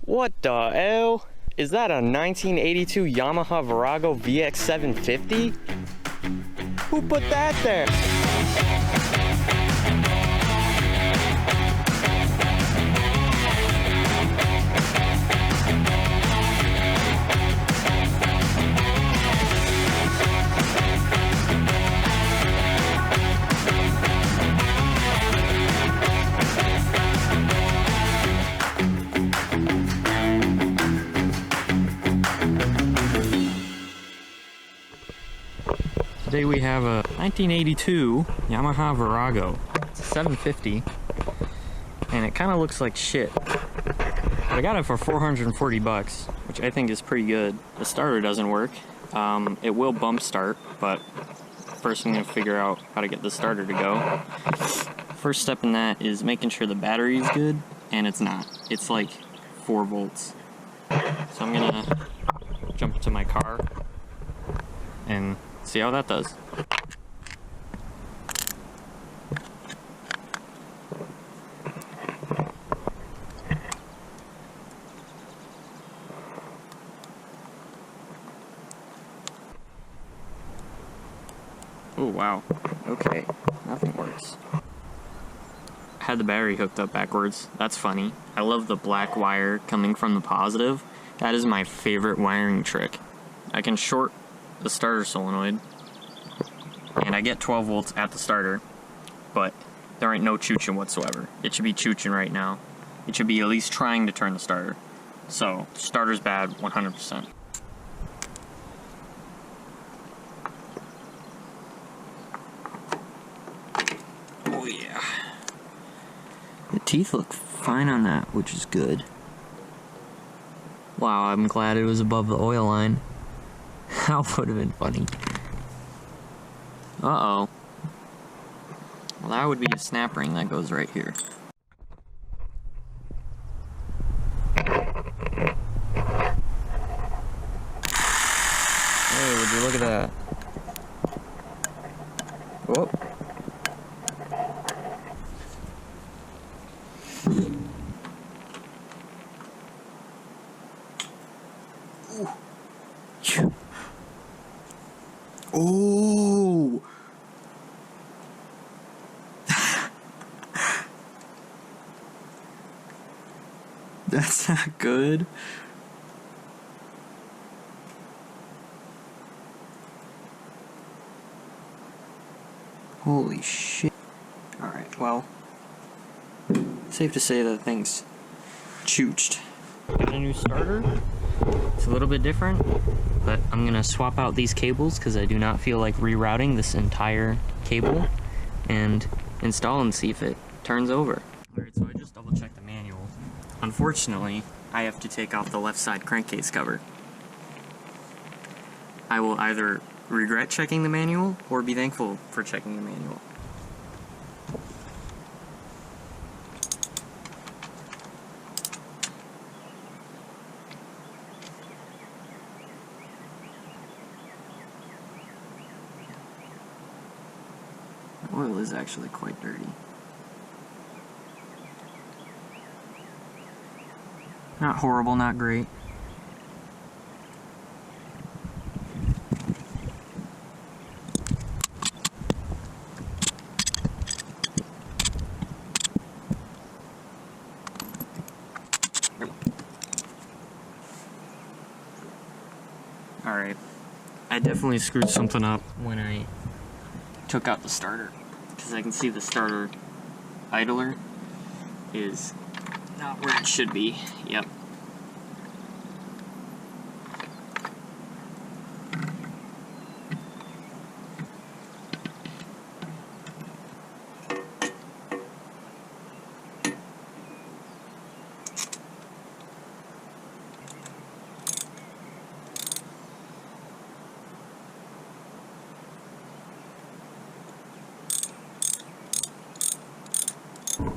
What the hell? Is that a 1982 Yamaha Virago VX750? Who put that there? Today we have a 1982 Yamaha Virago. It's a 750, and it kind of looks like shit. But I got it for 440 bucks, which I think is pretty good. The starter doesn't work. It will bump start, but first I'm gonna figure out how to get the starter to go. First step in that is making sure the battery is good, and it's not. It's like 4 volts. So I'm gonna jump into my car and see how that does. Oh wow, okay, nothing works. I had the battery hooked up backwards. That's funny. I love the black wire coming from the positive. That is my favorite wiring trick. I can short the starter solenoid, and I get 12 volts at the starter, but there ain't no chooching whatsoever. It should be chooching right now. It should be at least trying to turn the starter. So, starter's bad, 100%. Oh yeah. The teeth look fine on that, which is good. Wow, I'm glad it was above the oil line. That would have been funny. Uh-oh. Well, that would be a snap ring that goes right here. Hey, would you look at that? Whoop. Oh! That's not good. Holy shit. Alright, well, safe to say that thing's chooched. Got a new starter. It's a little bit different, but I'm gonna swap out these cables because I do not feel like rerouting this entire cable and install and see if it turns over. Alright, so I just double checked the manual. Unfortunately, I have to take off the left side crankcase cover. I will either regret checking the manual or be thankful for checking the manual. The oil is actually quite dirty. Not horrible, not great. Alright, I definitely screwed something up when I took out the starter, because I can see the starter idler is not where it should be. Yep.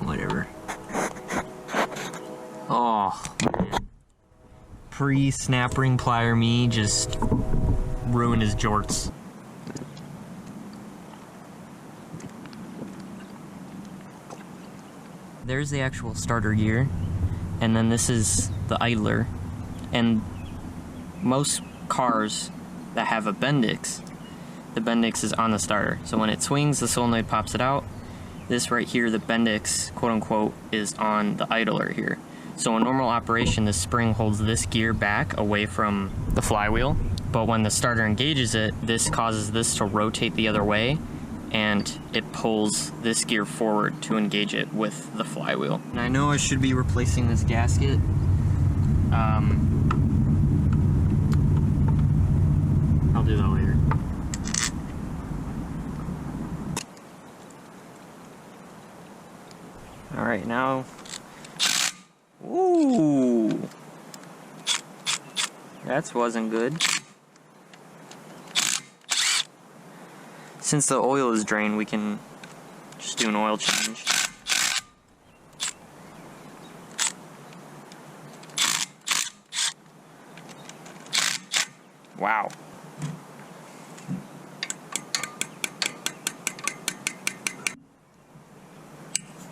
Whatever. Oh, man. Pre-snap ring plier me just ruined his jorts. There's the actual starter gear, and then this is the idler. And most cars that have a Bendix, the Bendix is on the starter. So when it swings, the solenoid pops it out. This right here, the Bendix, quote unquote, is on the idler here. So in normal operation, the spring holds this gear back away from the flywheel. But when the starter engages it, this causes this to rotate the other way, and it pulls this gear forward to engage it with the flywheel. And I know I should be replacing this gasket. I'll do that later. All right, now, ooh, that wasn't good. Since the oil is drained, we can just do an oil change. Wow.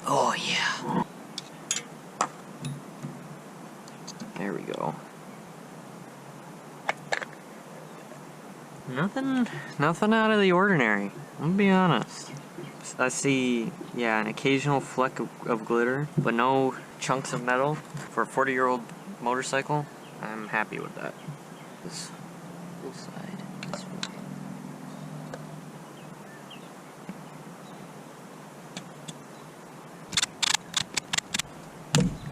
Oh yeah. There we go. Nothing out of the ordinary. I'm gonna be honest. I see, yeah, an occasional fleck of glitter, but no chunks of metal. For a 40-year-old motorcycle, I'm happy with that. This whole side, this way.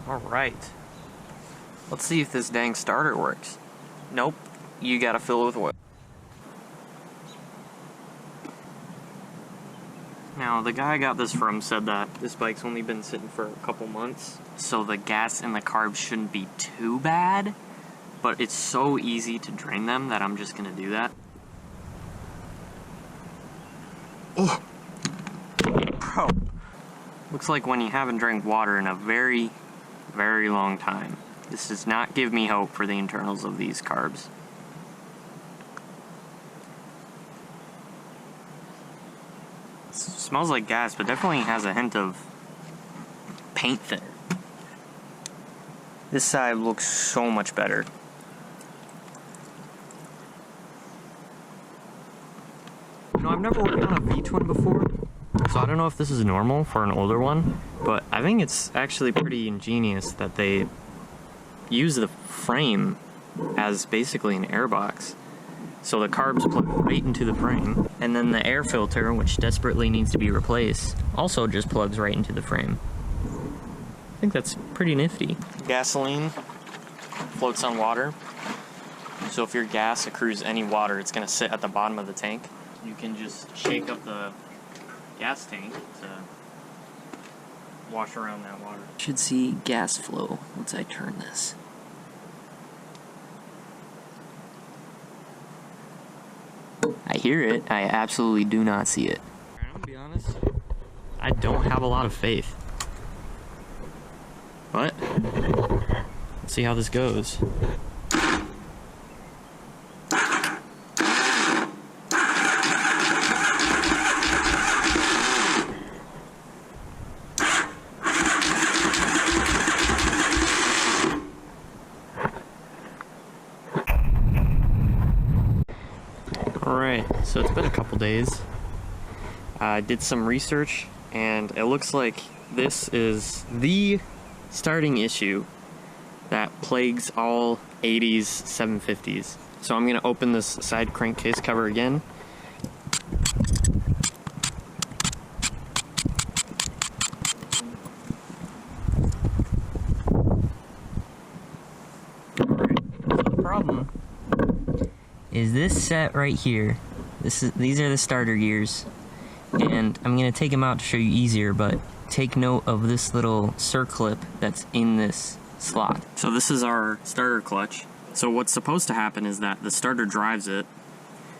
Alright. Let's see if this dang starter works. Nope. You gotta fill it with oil. Now, the guy I got this from said that this bike's only been sitting for a couple months, so the gas and the carbs shouldn't be too bad, but it's so easy to drain them that I'm just gonna do that. Oh! Bro! Looks like when you haven't drank water in a very, very long time. This does not give me hope for the internals of these carbs. Smells like gas, but definitely has a hint of paint thinner. This side looks so much better. You know, I've never worked on a V-twin before, so I don't know if this is normal for an older one, but I think it's actually pretty ingenious that they use the frame as basically an airbox. So the carbs plug right into the frame, and then the air filter, which desperately needs to be replaced, also just plugs right into the frame. I think that's pretty nifty. Gasoline floats on water, so if your gas accrues any water, it's going to sit at the bottom of the tank. You can just shake up the gas tank to wash around that water. Should see gas flow once I turn this. I hear it, I absolutely do not see it. I'm gonna be honest, I don't have a lot of faith. But, let's see how this goes. Alright, so it's been a couple days. I did some research, and it looks like this is the starting issue that plagues all 80s 750s. So I'm going to open this side crankcase cover again. Alright, so the problem is this set right here. These are the starter gears, and I'm gonna take them out to show you easier, but take note of this little circlip that's in this slot. So this is our starter clutch. So what's supposed to happen is that the starter drives it,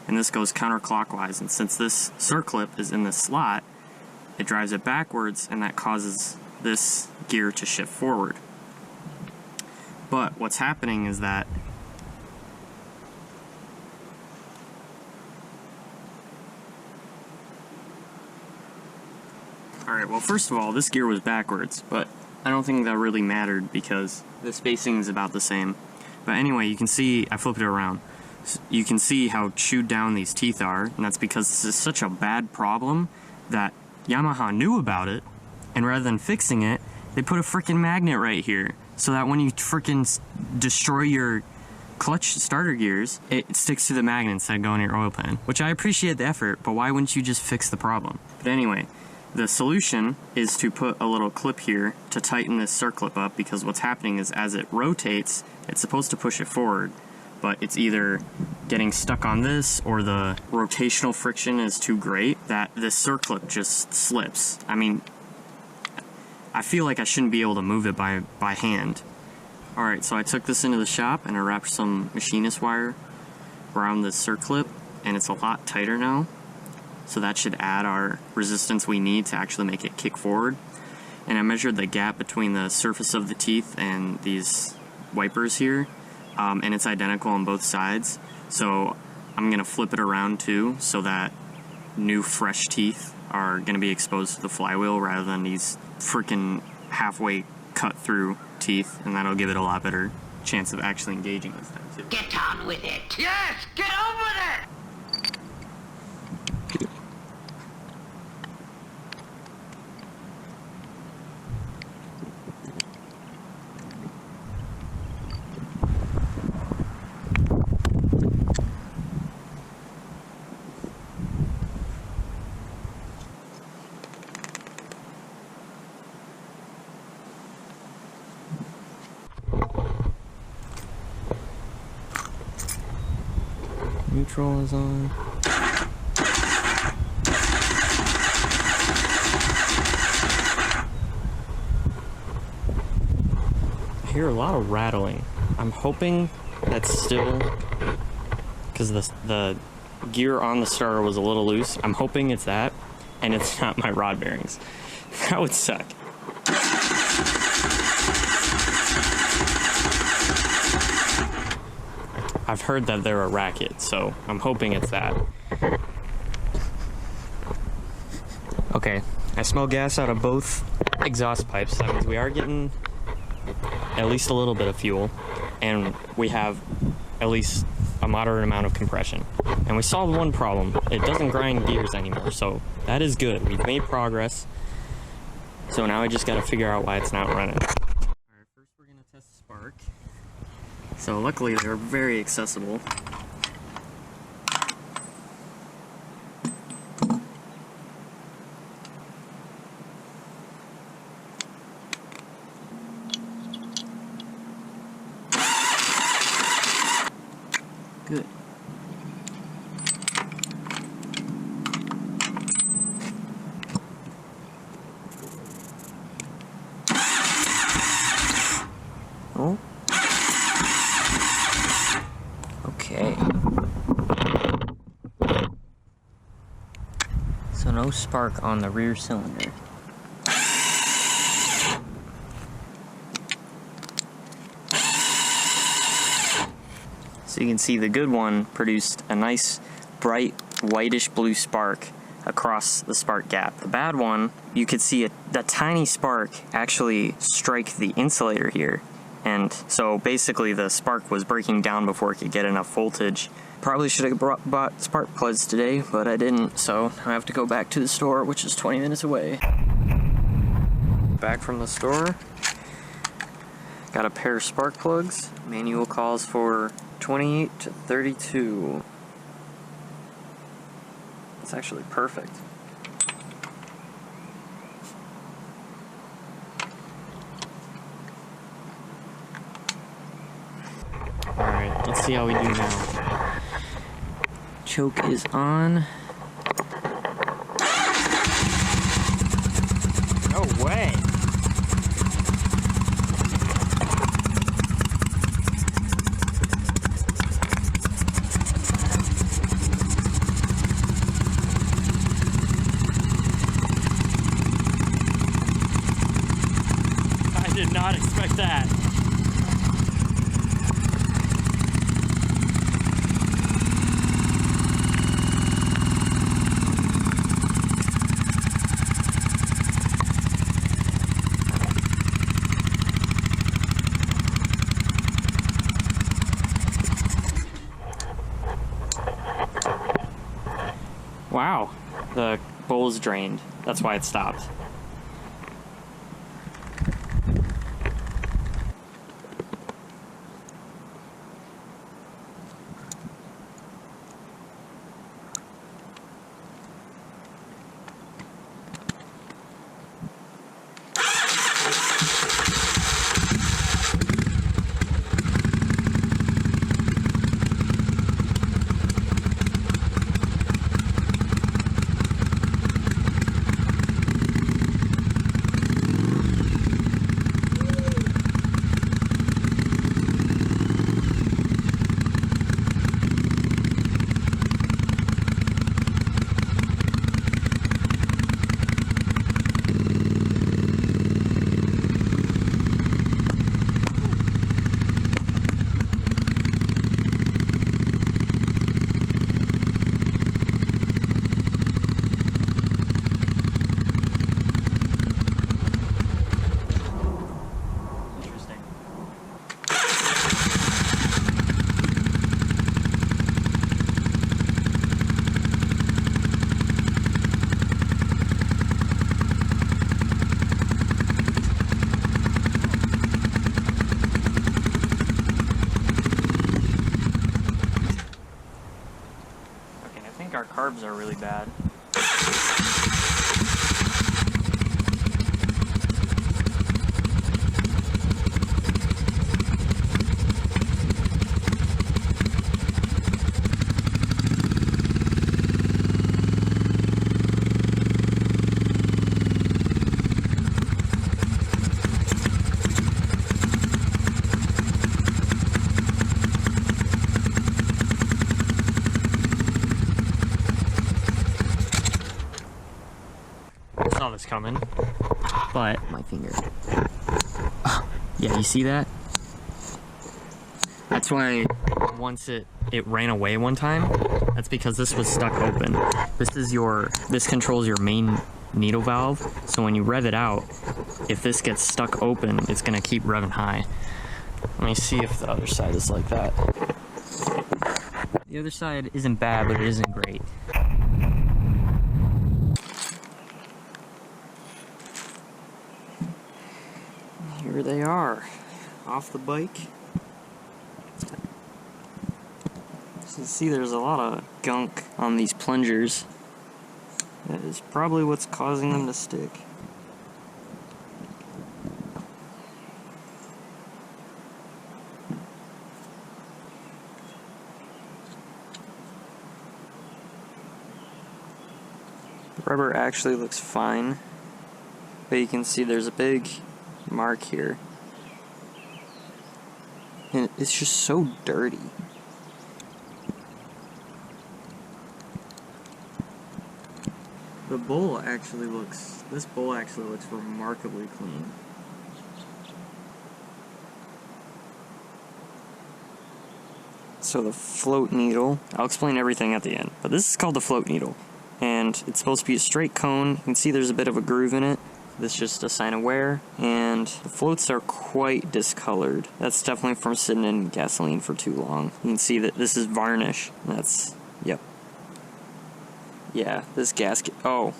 and this goes counterclockwise, and since this circlip is in this slot, it drives it backwards, and that causes this gear to shift forward. But what's happening is that alright, well, first of all, this gear was backwards, but I don't think that really mattered because the spacing is about the same. But anyway, you can see, I flipped it around. You can see how chewed down these teeth are, and that's because this is such a bad problem that Yamaha knew about it, and rather than fixing it, they put a freaking magnet right here, so that when you freaking destroy your clutch starter gears, it sticks to the magnet instead of going in your oil pan. Which I appreciate the effort, but why wouldn't you just fix the problem? But anyway, the solution is to put a little clip here to tighten this circlip up, because what's happening is as it rotates, it's supposed to push it forward, but it's either getting stuck on this or the rotational friction is too great that this circlip just slips. I mean, I feel like I shouldn't be able to move it by hand. Alright, so I took this into the shop and I wrapped some machinist wire around the circlip, and it's a lot tighter now. So that should add our resistance we need to actually make it kick forward. And I measured the gap between the surface of the teeth and these wipers here, and it's identical on both sides. So I'm gonna flip it around too, so that new fresh teeth are gonna be exposed to the flywheel rather than these freaking halfway cut through teeth, and that'll give it a lot better chance of actually engaging this time too. Get on with it. Yes, get on with it. Neutral is on. I hear a lot of rattling. I'm hoping that's still because the gear on the starter was a little loose. I'm hoping it's that, and it's not my rod bearings. That would suck. I've heard that they're a racket, so I'm hoping it's that. Okay, I smell gas out of both exhaust pipes. That means we are getting at least a little bit of fuel, and we have at least a moderate amount of compression. And we solved one problem. It doesn't grind gears anymore, so that is good. We've made progress. So now I just gotta figure out why it's not running. Alright, first we're gonna test spark. So luckily they're very accessible. Good. Oh. Okay. So no spark on the rear cylinder. So you can see the good one produced a nice bright whitish blue spark across the spark gap. The bad one, you could see the tiny spark actually strike the insulator here. And so basically the spark was breaking down before it could get enough voltage. Probably should have bought spark plugs today, but I didn't, so I have to go back to the store, which is 20 minutes away. Back from the store. Got a pair of spark plugs. Manual calls for 28 to 32. That's actually perfect. Alright, let's see how we do now. Choke is on. No way! I did not expect that. Wow, the bowl's drained. That's why it stopped. Our carbs are really bad. Saw this coming, but my finger. Yeah, you see that? That's why once it ran away one time. That's because this was stuck open. This controls your main needle valve. So when you rev it out, if this gets stuck open, it's gonna keep revving high. Let me see if the other side is like that. The other side isn't bad, but it isn't great. Here they are, off the bike. As you can see, there's a lot of gunk on these plungers. That is probably what's causing them to stick. The rubber actually looks fine, but you can see there's a big mark here, and it's just so dirty. This bowl actually looks remarkably clean. So the float needle, I'll explain everything at the end, but this is called the float needle, and it's supposed to be a straight cone. You can see there's a bit of a groove in it. This is just a sign of wear, and the floats are quite discolored. That's definitely from sitting in gasoline for too long. You can see that this is varnish. That's, yep. Yeah, this gasket, oh,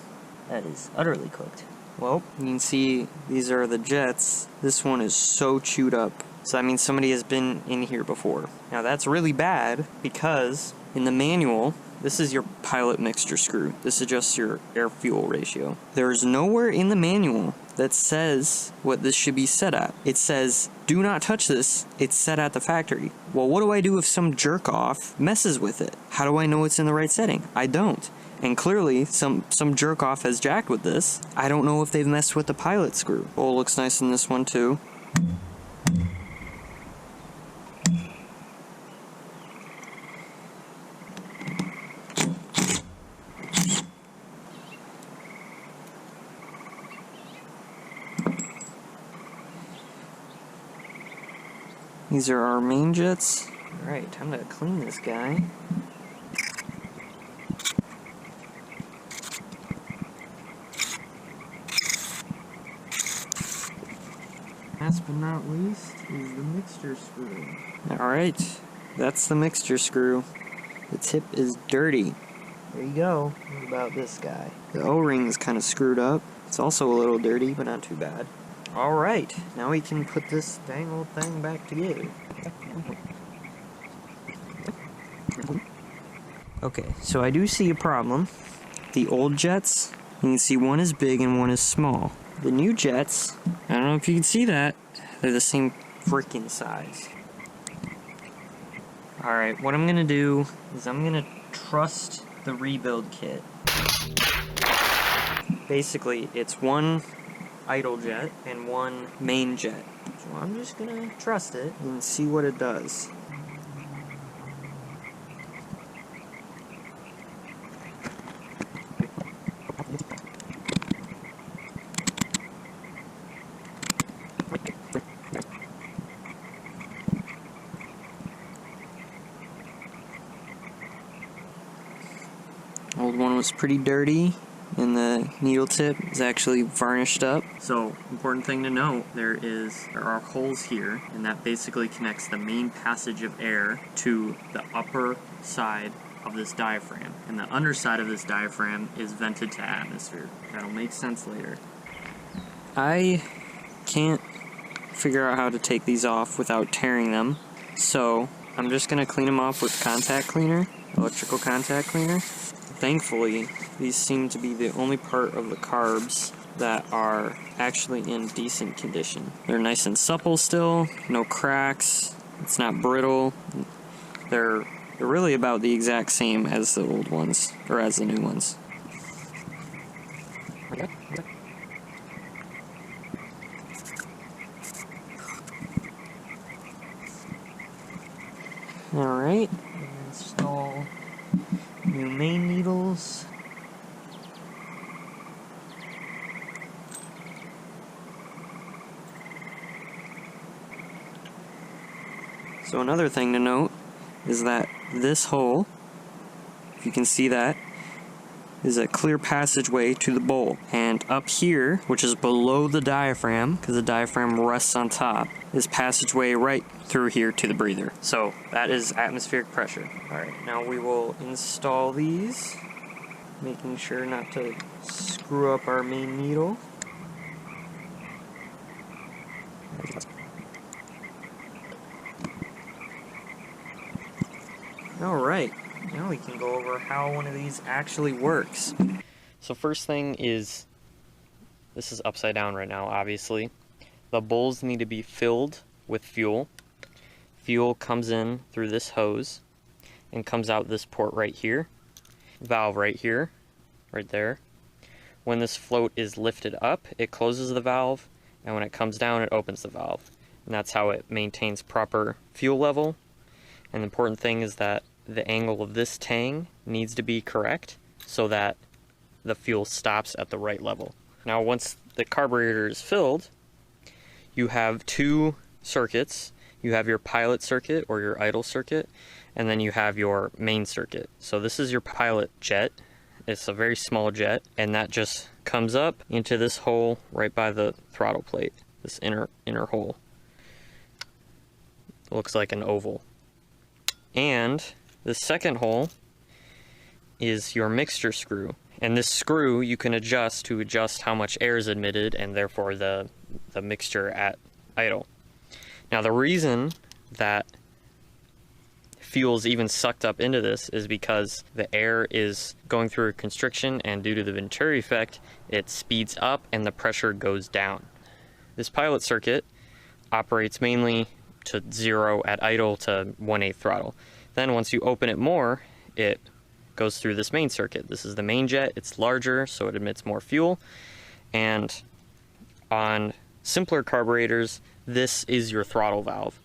that is utterly cooked. Well, you can see these are the jets. This one is so chewed up. So that means somebody has been in here before. Now that's really bad because in the manual, this is your pilot mixture screw. This adjusts your air-fuel ratio. There's nowhere in the manual that says what this should be set at. It says, do not touch this. It's set at the factory. Well, what do I do if some jerk-off messes with it? How do I know it's in the right setting? I don't. And clearly, some jerk-off has jacked with this. I don't know if they've messed with the pilot screw. Oh, it looks nice in this one too. These are our main jets. Alright, time to clean this guy. Last but not least is the mixture screw. Alright, that's the mixture screw. The tip is dirty. there you go. What about this guy? The O-ring's kind of screwed up. It's also a little dirty, but not too bad. Alright, now we can put this dang old thing back together. Okay, so I do see a problem. The old jets, you can see one is big and one is small. The new jets, I don't know if you can see that, they're the same freaking size. Alright, what I'm gonna do is I'm gonna trust the rebuild kit. Basically, it's one idle jet and one main jet. So I'm just gonna trust it and see what it does. Old one was pretty dirty, and the needle tip is actually varnished up. So, important thing to note, there are holes here, and that basically connects the main passage of air to the upper side of this diaphragm. And the underside of this diaphragm is vented to atmosphere. That'll make sense later. I can't figure out how to take these off without tearing them, so I'm just gonna clean them off with contact cleaner, electrical contact cleaner. Thankfully, these seem to be the only part of the carbs that are actually in decent condition. They're nice and supple still, no cracks, it's not brittle. They're really about the exact same as the old ones, or as the new ones. Alright, install new main needles. So another thing to note is that this hole, if you can see that, is a clear passageway to the bowl. And up here, which is below the diaphragm, because the diaphragm rests on top, is passageway right through here to the breather. So that is atmospheric pressure. Alright, now we will install these, making sure not to screw up our main needle. Alright, now we can go over how one of these actually works. So first thing is, this is upside down right now, obviously. The bowls need to be filled with fuel. Fuel comes in through this hose and comes out this port right here. Valve right here, right there. When this float is lifted up, it closes the valve, and when it comes down, it opens the valve. And that's how it maintains proper fuel level. And the important thing is that the angle of this tang needs to be correct so that the fuel stops at the right level. Now once the carburetor is filled, you have two circuits. You have your pilot circuit or your idle circuit, and then you have your main circuit. So this is your pilot jet. It's a very small jet, and that just comes up into this hole right by the throttle plate, this inner hole. It looks like an oval. And the second hole is your mixture screw. And this screw you can adjust to adjust how much air is admitted and therefore the mixture at idle. Now the reason that fuel's even sucked up into this is because the air is going through a constriction, and due to the Venturi effect, it speeds up and the pressure goes down. This pilot circuit operates mainly to 0 at idle to 1/8 throttle. Then once you open it more, it goes through this main circuit. This is the main jet. It's larger, so it emits more fuel. And on simpler carburetors, this is your throttle valve.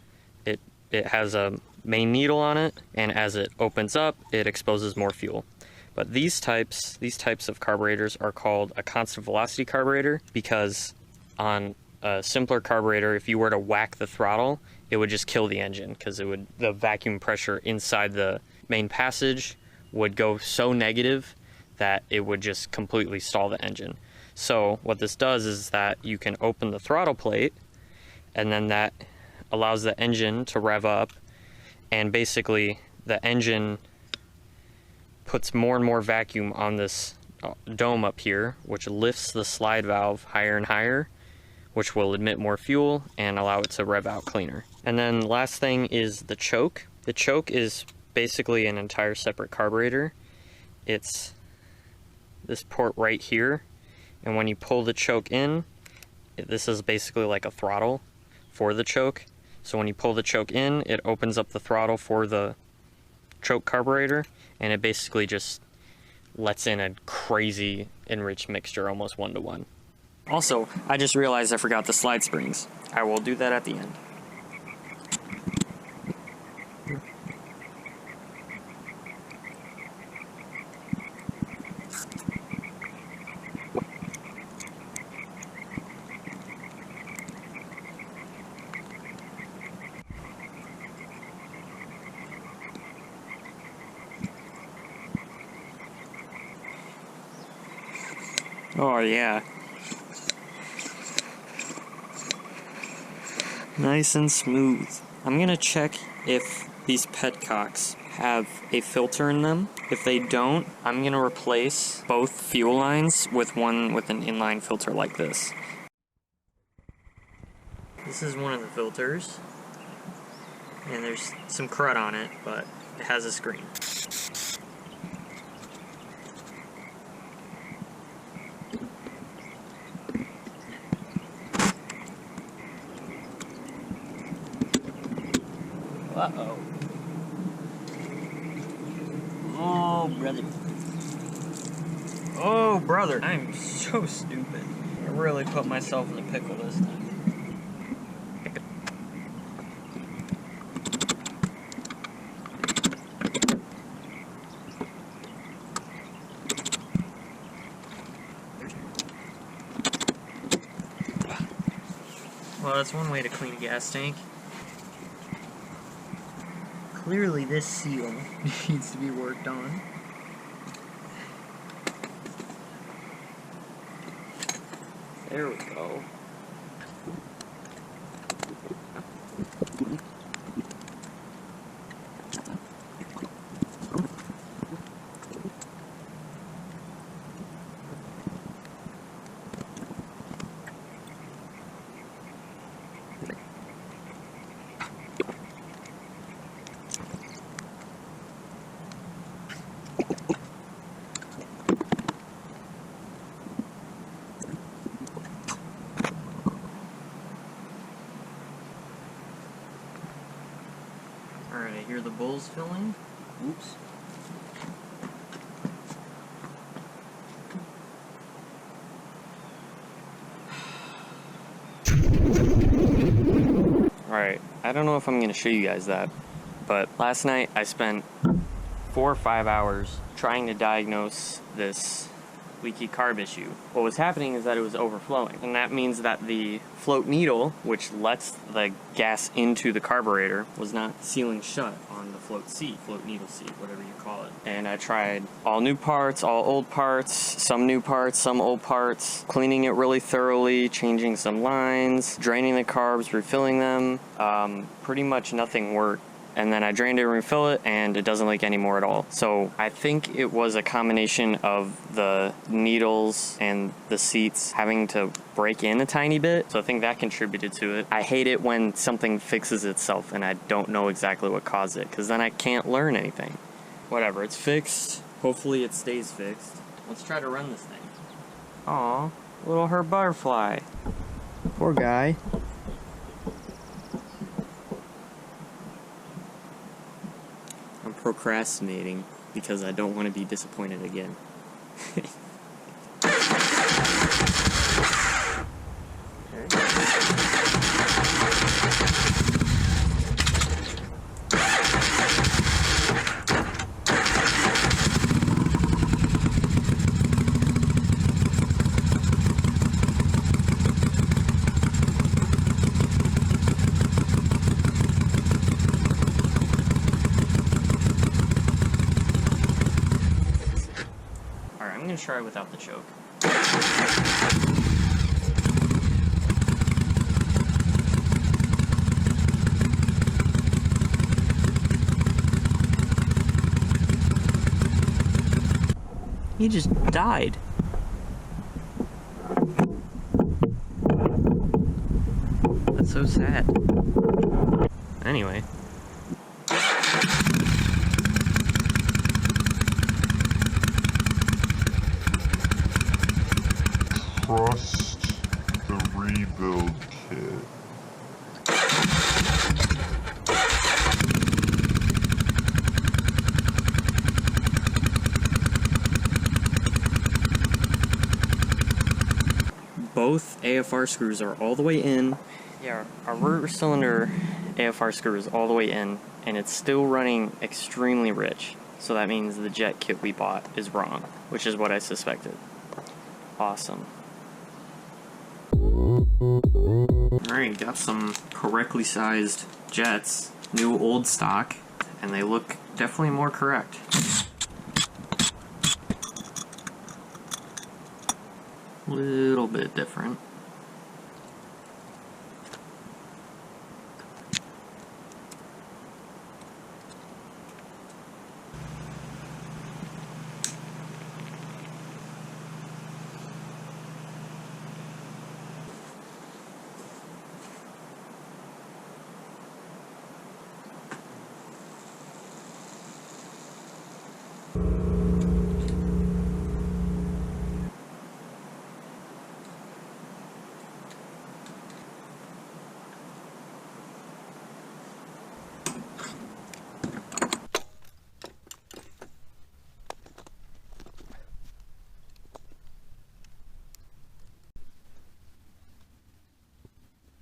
It has a main needle on it, and as it opens up, it exposes more fuel. But these types of carburetors are called a constant velocity carburetor, because on a simpler carburetor, if you were to whack the throttle, it would just kill the engine, because the vacuum pressure inside the main passage would go so negative that it would just completely stall the engine. So what this does is that you can open the throttle plate, and then that allows the engine to rev up, and basically the engine puts more and more vacuum on this dome up here, which lifts the slide valve higher and higher, which will admit more fuel and allow it to rev out cleaner. And then last thing is the choke. The choke is basically an entire separate carburetor. It's this port right here, and when you pull the choke in, this is basically like a throttle for the choke. So when you pull the choke in, it opens up the throttle for the choke carburetor, and it basically just lets in a crazy enriched mixture, almost 1-to-1. Also, I just realized I forgot the slide springs. I will do that at the end. Oh yeah. Nice and smooth. I'm gonna check if these petcocks have a filter in them. If they don't, I'm gonna replace both fuel lines with one with an inline filter like this. This is one of the filters, and there's some crud on it, but it has a screen. Uh-oh. Oh, brother. Oh, brother. I'm so stupid. I really put myself in a pickle this time. Well, that's one way to clean a gas tank. Clearly this seal needs to be worked on. There we go. Alright, I hear the bulls filling. Oops. Alright, I don't know if I'm going to show you guys that, but last night I spent 4 or 5 hours trying to diagnose this leaky carb issue. What was happening is that it was overflowing, and that means that the float needle, which lets the gas into the carburetor, was not sealing shut on the float needle seat, whatever you call it. And I tried all new parts, all old parts, some new parts, some old parts, cleaning it really thoroughly, changing some lines, draining the carbs, refilling them. Pretty much nothing worked. And then I drained it and refill it, and it doesn't leak anymore at all. So I think it was a combination of the needles and the seats having to break in a tiny bit. So I think that contributed to it. I hate it when something fixes itself and I don't know exactly what caused it, because then I can't learn anything. Whatever, it's fixed. Hopefully it stays fixed. Let's try to run this thing. Aw, little her butterfly. Poor guy. Procrastinating because I don't want to be disappointed again. I'm gonna try without the choke. He just died. That's so sad. Anyway. Trust the rebuild kit. Both AFR screws are all the way in. Yeah, our rear cylinder AFR screw is all the way in, and it's still running extremely rich. So that means the jet kit we bought is wrong, which is what I suspected. Awesome. Alright, got some correctly sized jets, new old stock, and they look definitely more correct. Little bit different.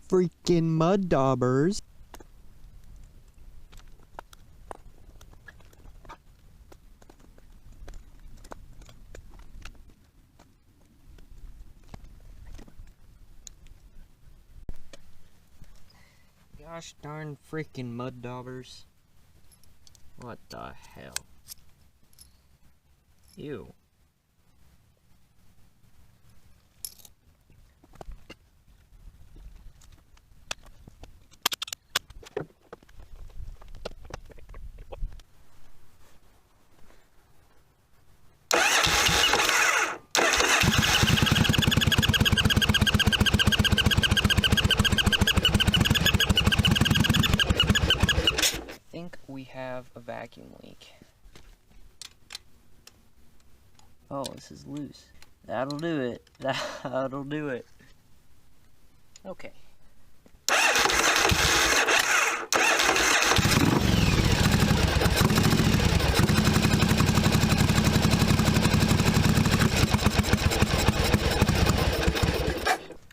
Freaking mud daubers. Gosh darn freaking mud daubers. What the hell? Ew. I think we have a vacuum leak. Oh, this is loose. That'll do it. That'll do it. Okay.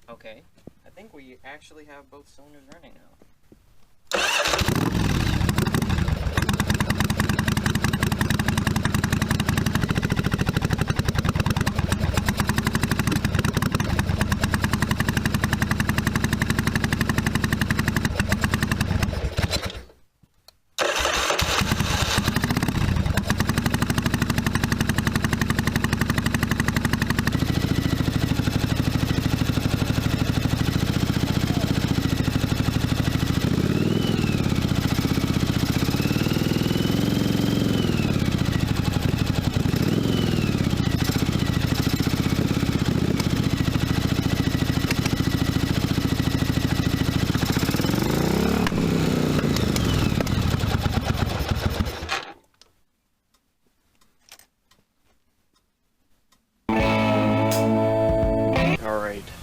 Okay. I think we actually have both cylinders running now.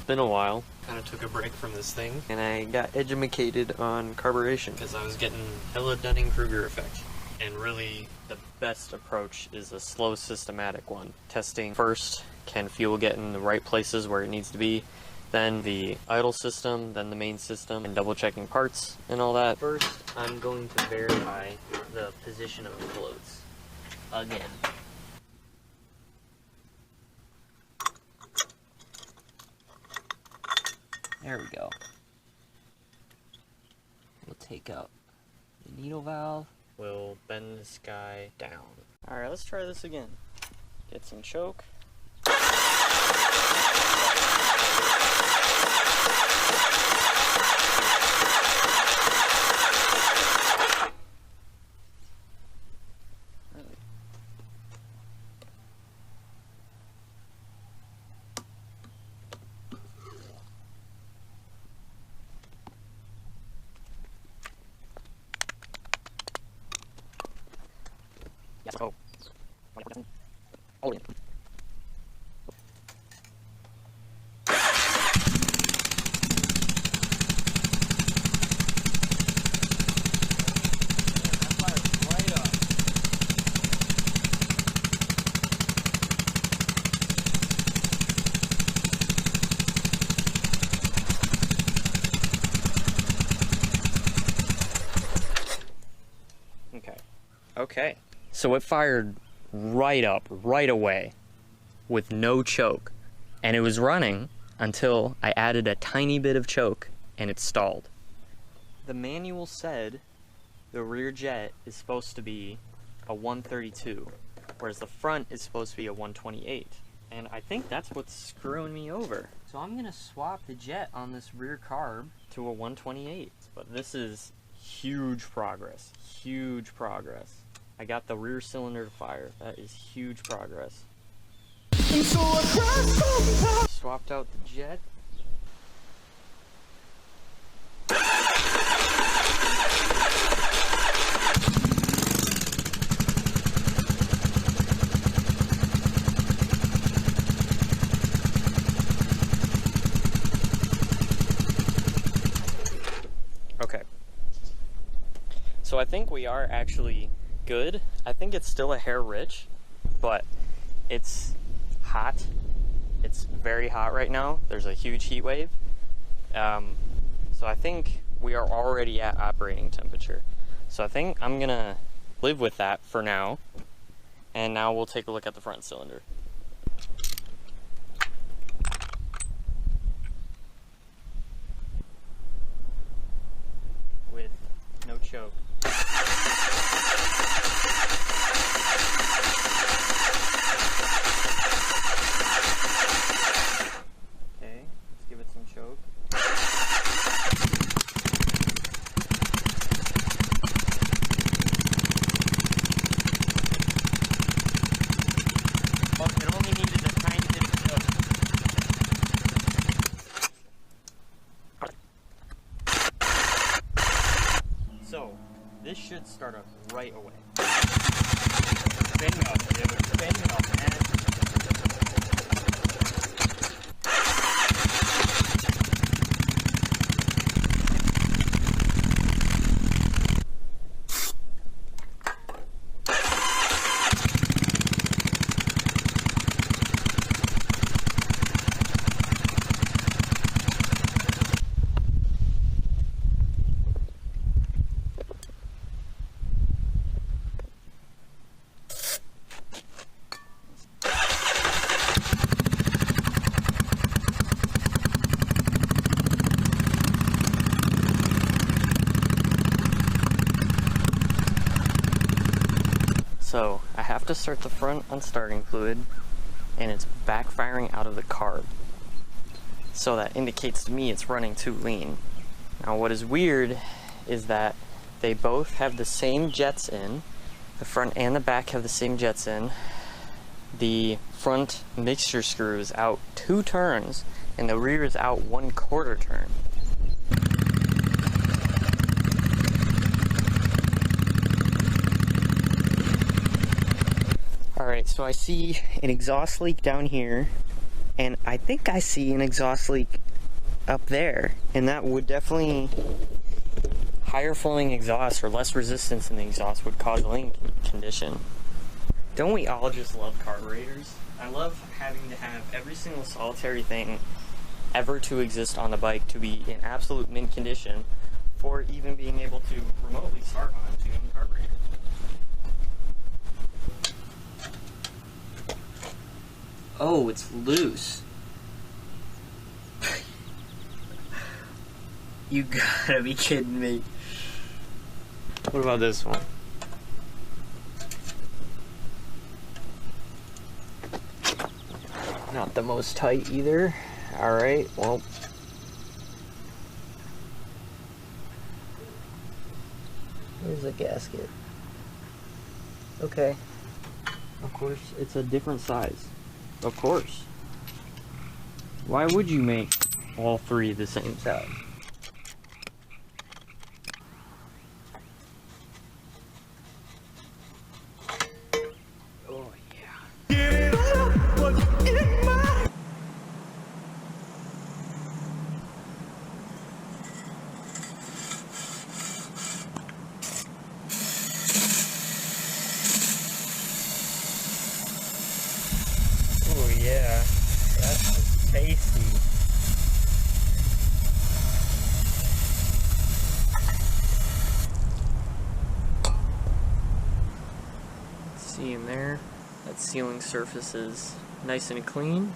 Been a while. Kind of took a break from this thing, and I got educated on carburation because I was getting hella Dunning-Kruger effect. And really, the best approach is a slow, systematic one. Testing first, can fuel get in the right places where it needs to be, then the idle system, then the main system, and double checking parts and all that. First, I'm going to verify the position of the floats again. There we go. We'll take out the needle valve. We'll bend this guy down. Alright, let's try this again. Get some choke. Oh. Oh. Okay, so it fired right up, right away, with no choke. And it was running until I added a tiny bit of choke, and it stalled. The manual said the rear jet is supposed to be a 132, whereas the front is supposed to be a 128. And I think that's what's screwing me over. So I'm gonna swap the jet on this rear carb to a 128. But this is huge progress, huge progress. I got the rear cylinder to fire. That is huge progress. Swapped out the jet. Okay. So I think we are actually good. I think it's still a hair rich, but it's hot. It's very hot right now. There's a huge heat wave. So I think we are already at operating temperature. So I think I'm gonna live with that for now. And now we'll take a look at the front cylinder. With no choke. Okay, let's give it some choke. Oh, it only needed a tiny bit of choke. So, this should start up right away. Bingo, dude. Bingo, man. So I have to start the front on starting fluid, and it's backfiring out of the carb. So that indicates to me it's running too lean. Now what is weird is that they both have the same jets in. The front and the back have the same jets in. The front mixture screw is out 2 turns, and the rear is out 1/4 turn. Alright, so I see an exhaust leak down here, and I think I see an exhaust leak up there, and that would definitely, higher flowing exhaust or less resistance in the exhaust would cause a leak condition. Don't we all just love carburetors? I love having to have every single solitary thing ever to exist on the bike to be in absolute mint condition for even being able to remotely start on a tuned carburetor. Oh, it's loose. You gotta be kidding me. What about this one? Not the most tight either. Alright, well. Here's the gasket. Okay. Of course, it's a different size. Of course. Why would you make all 3 the same size? tasty. See in there, that sealing surface is nice and clean.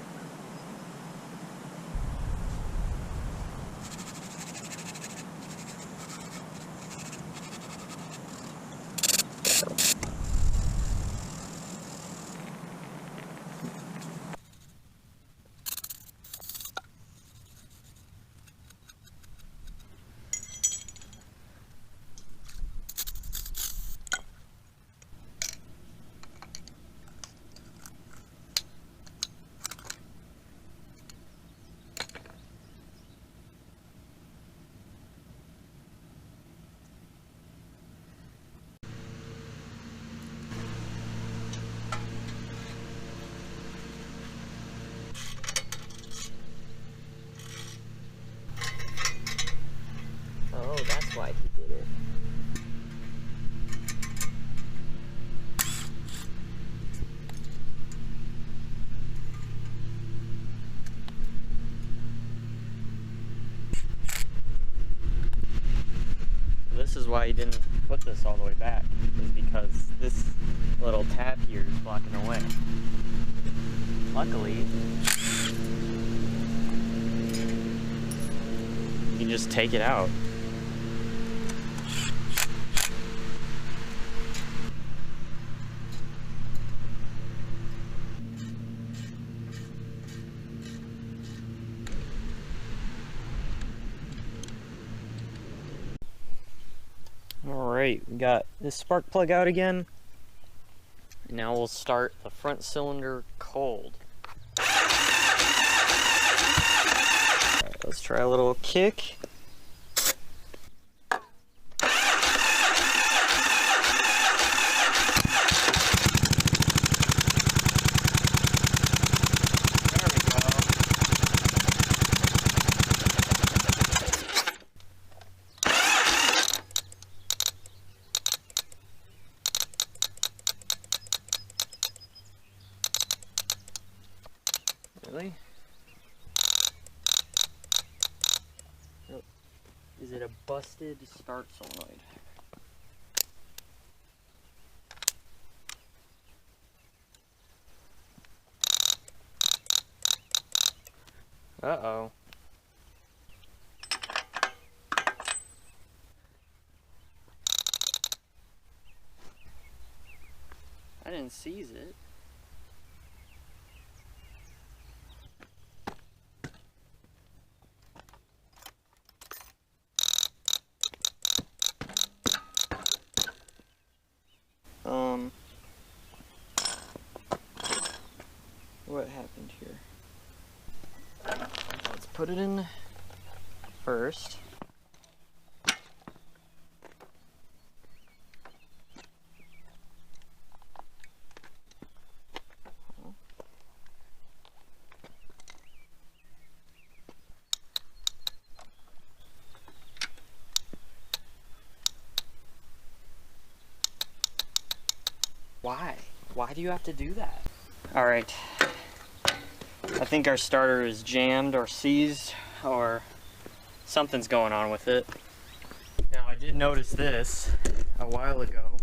Oh, that's why he did it. This is why he didn't put this all the way back, is because this little tab here is blocking away. Luckily, you can just take it out. Alright, we got this spark plug out again. Now we'll start the front cylinder cold. Alright, let's try a little kick. Really? Oh, is it a busted start solenoid? Uh-oh. I didn't seize it. What happened here? Let's put it in first. Why? Why do you have to do that? All right. I think our starter is jammed or seized or something's going on with it. Now I did notice this a while ago.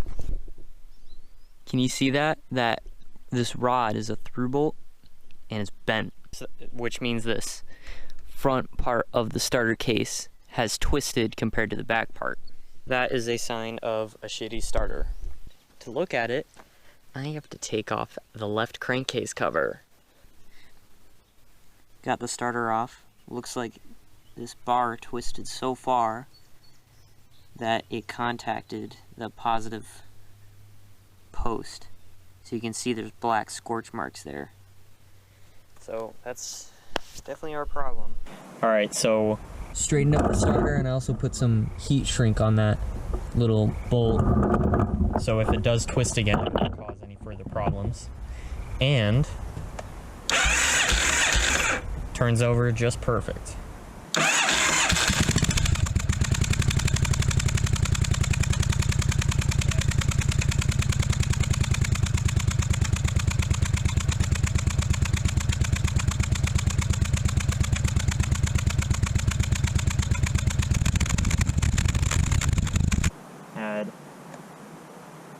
Can you see that? That this rod is a through bolt and it's bent, which means this front part of the starter case has twisted compared to the back part. That is a sign of a shitty starter. To look at it, I have to take off the left crankcase cover. Got the starter off. Looks like this bar twisted so far that it contacted the positive post. So you can see there's black scorch marks there. So that's definitely our problem. Alright, so straightened up the starter and I also put some heat shrink on that little bolt. So if it does twist again, it won't cause any further problems. And turns over just perfect.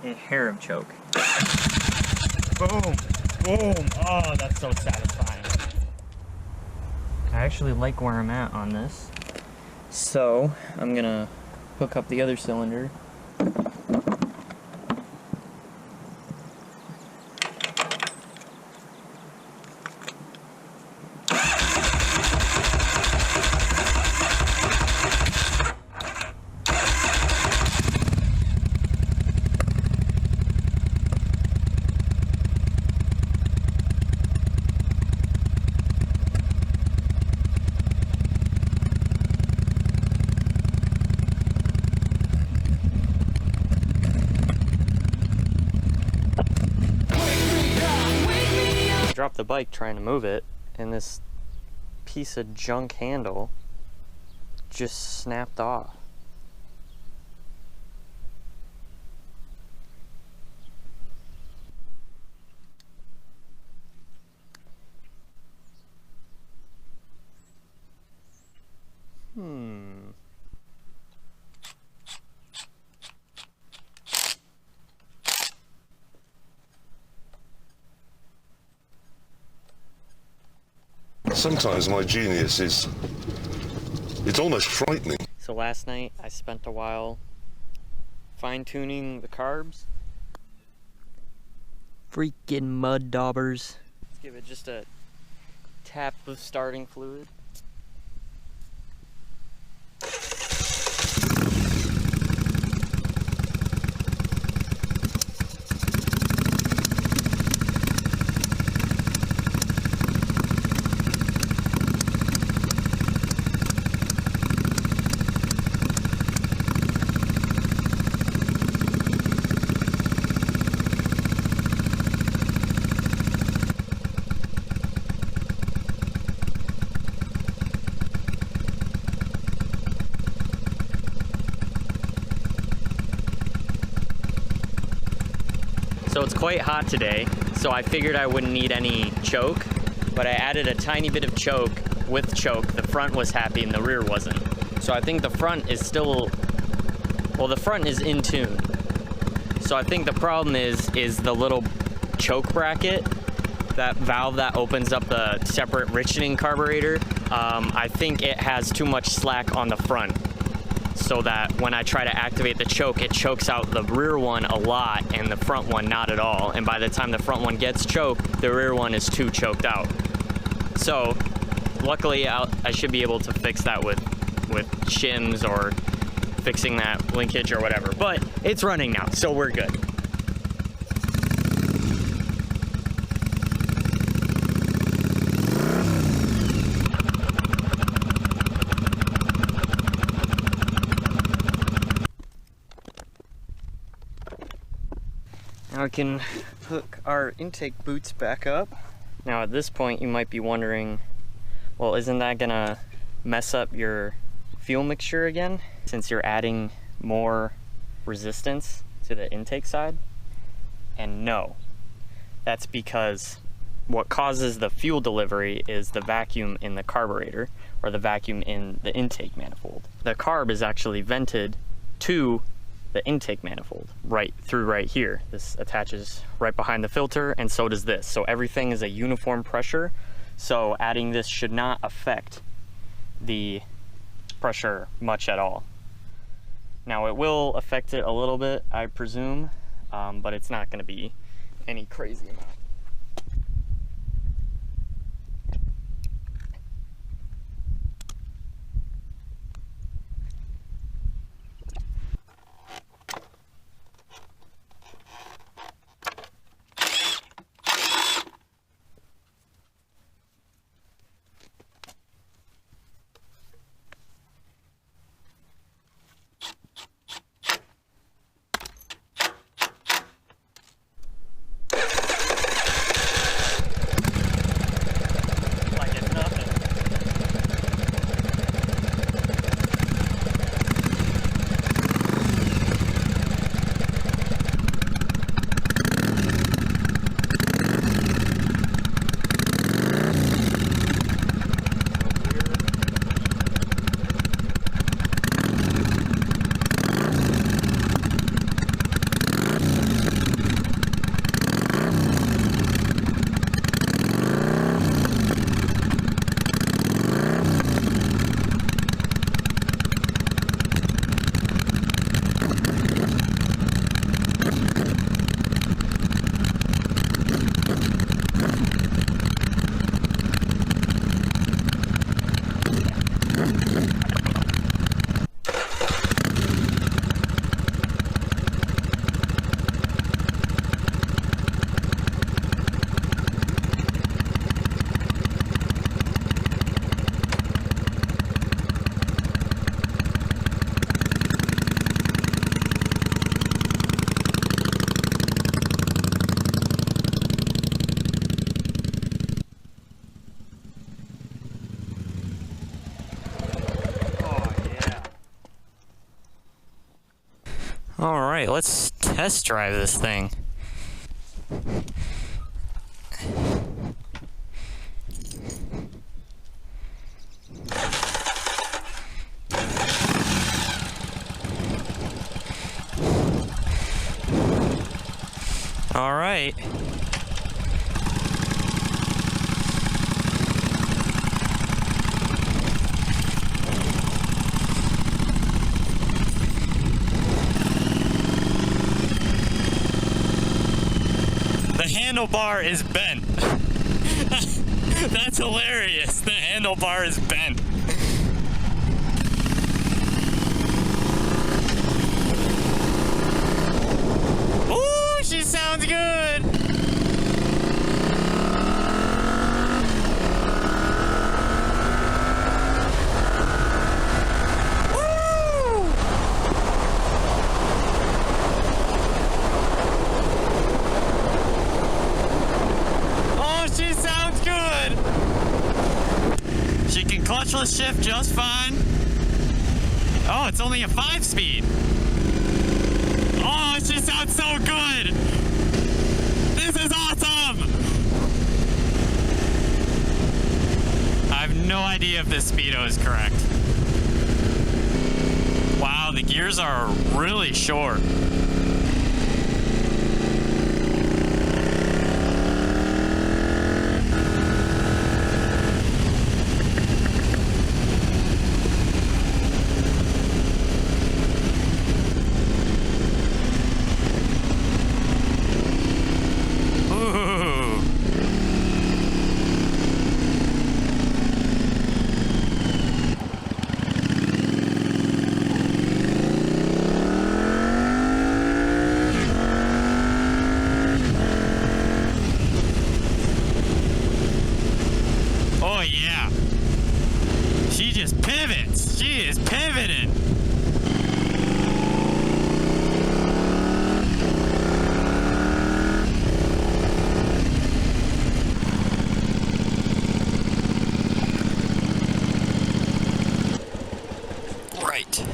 a hair of choke. Boom! Boom! Oh, that's so satisfying. I actually like where I'm at on this. So, I'm gonna hook up the other cylinder. Dropped the bike trying to move it, and this piece of junk handle just snapped off. Sometimes my genius is, it's almost frightening. So last night I spent a while fine-tuning the carbs. Freaking mud daubers. Let's give it just a tap of starting fluid. So it's quite hot today, so I figured I wouldn't need any choke, but I added a tiny bit of choke with choke. The front was happy and the rear wasn't. So I think the front is still, well, the front is in tune. So I think the problem is the little choke bracket, that valve that opens up the separate richening carburetor. I think it has too much slack on the front, so that when I try to activate the choke, it chokes out the rear one a lot and the front one not at all. And by the time the front one gets choked, the rear one is too choked out. So luckily I should be able to fix that with shims or fixing that linkage or whatever. But it's running now, so we're good. Now we can hook our intake boots back up. Now at this point you might be wondering, well, isn't that gonna mess up your fuel mixture again since you're adding more resistance to the intake side? And no, that's because what causes the fuel delivery is the vacuum in the carburetor or the vacuum in the intake manifold. The carb is actually vented to the intake manifold right here. This attaches right behind the filter, and so does this. So everything is a uniform pressure. So adding this should not affect the pressure much at all. Now it will affect it a little bit, I presume, but it's not going to be any crazy amount. Alright, let's test drive this thing. Alright. The handlebar is bent. That's hilarious. The handlebar is bent. Ooh, she sounds good. Woo! Oh, she sounds good. She can clutchless shift just fine. Oh, it's only a 5-speed. Oh, she sounds so good! This is awesome! I have no idea if this speedo is correct. Wow, the gears are really short. Oh yeah. She just pivots. She is pivoting. Right.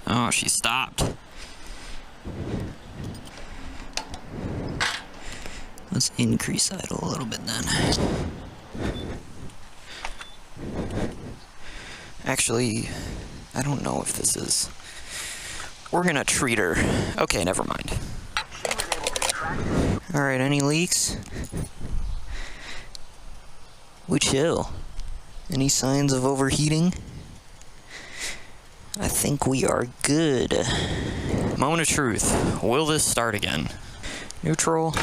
Oh, she stopped. Let's increase idle a little bit then. Actually, I don't know if this is... We're gonna treat her. Okay, never mind. Alright, any leaks? We chill. Any signs of overheating? I think we are good. Moment of truth. Will this start again? Neutral.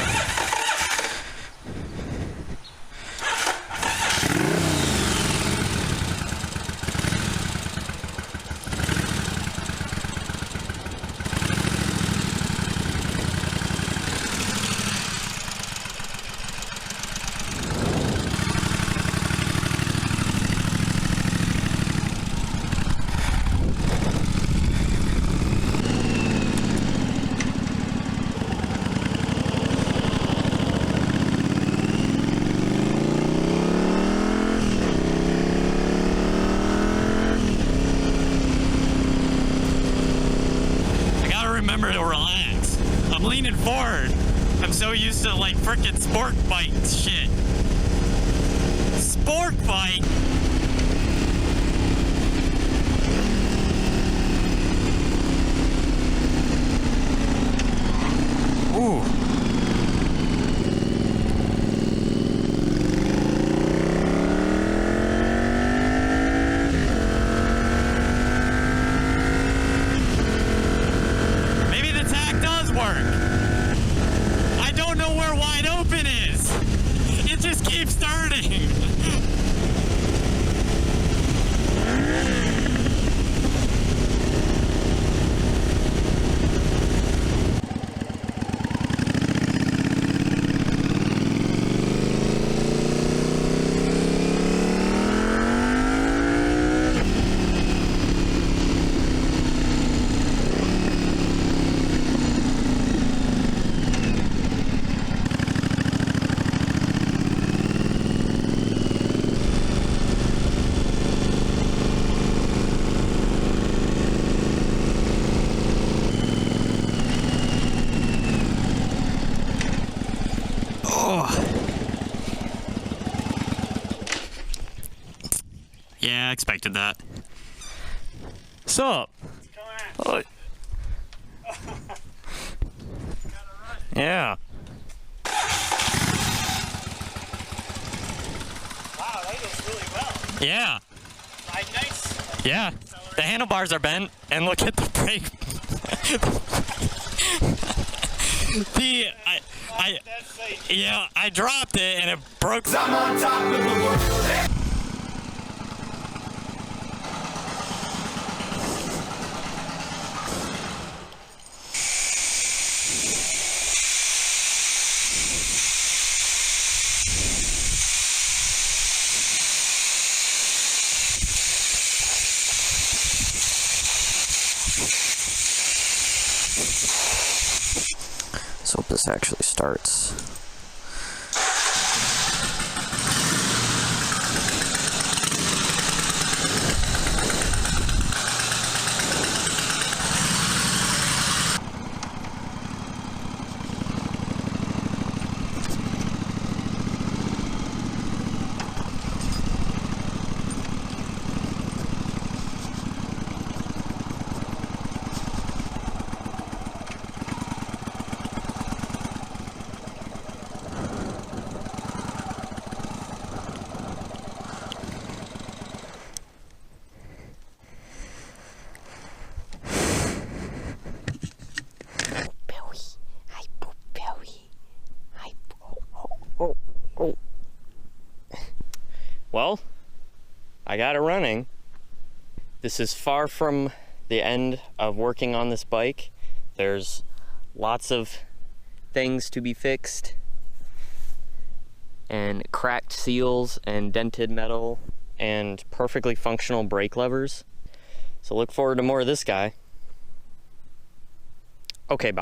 Remember to relax. I'm leaning forward. I'm so used to like frickin' sport bike shit. Sport bike? Ooh. I don't know where wide open is. It just keeps starting. Yeah, I expected that. Sup? Oh. Yeah. Wow, that goes really well. Yeah. Nice. Yeah. The handlebars are bent, and look at the brake. Yeah, I dropped it and it broke. I'm on top of the world. Let's hope this actually starts. Well, I got it running. This is far from the end of working on this bike. There's lots of things to be fixed, and cracked seals and dented metal and perfectly functional brake levers. So look forward to more of this guy. Okay, bye.